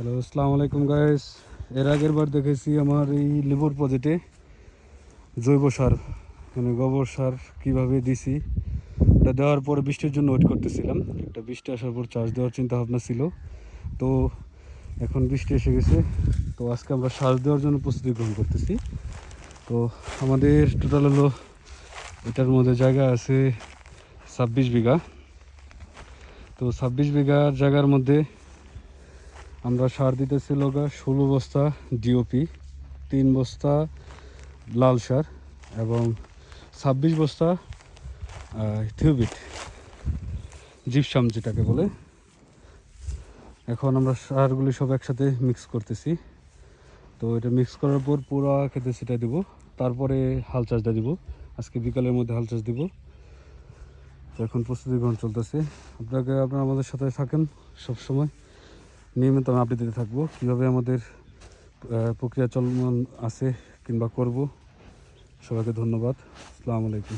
Hello, আসসালামু আলাইকুম guys. এর আগের বার দেখেছি আমার এই লেবুর প্রজেক্টে জৈব সার মানে গোবর সার কীভাবে দিছি। এটা দেওয়ার পরে বৃষ্টির জন্য ওয়েট করতেছিলাম। একটা বৃষ্টি আসার পর চাষ দেওয়ার চিন্তা ভাবনা ছিল। তো এখন বৃষ্টি এসে গেছে। তো আজকে আমরা সার দেওয়ার জন্য প্রস্তুতি গ্রহণ করতেছি। তো আমাদের টোটাল হলো এটার মধ্যে জায়গা আছে 26 বিঘা। তো 26 বিঘার জায়গার মধ্যে আমরা সার দিতেছি 16 বস্তা ডিওপি, 3 বস্তা লাল সার এবং 26 বস্তা থিওবিট জিপসাম যেটাকে বলে। এখন আমরা সারগুলি সব একসাথে মিক্স করতেছি। তো এটা মিক্স করার পর পুরো খেতে সেটা দেবো, তারপরে হাল চাষটা দিব। আজকে বিকালের মধ্যে হাল চাষ দিব। তো এখন প্রস্তুতি গ্রহণ চলতেছে। আপনারা আমাদের সাথে থাকেন সবসময়, নিয়মিত আমি আপডেট দিতে থাকবো কীভাবে আমাদের প্রক্রিয়া চলমান আছে কিংবা করব। সবাইকে ধন্যবাদ। আসসালামু আলাইকুম।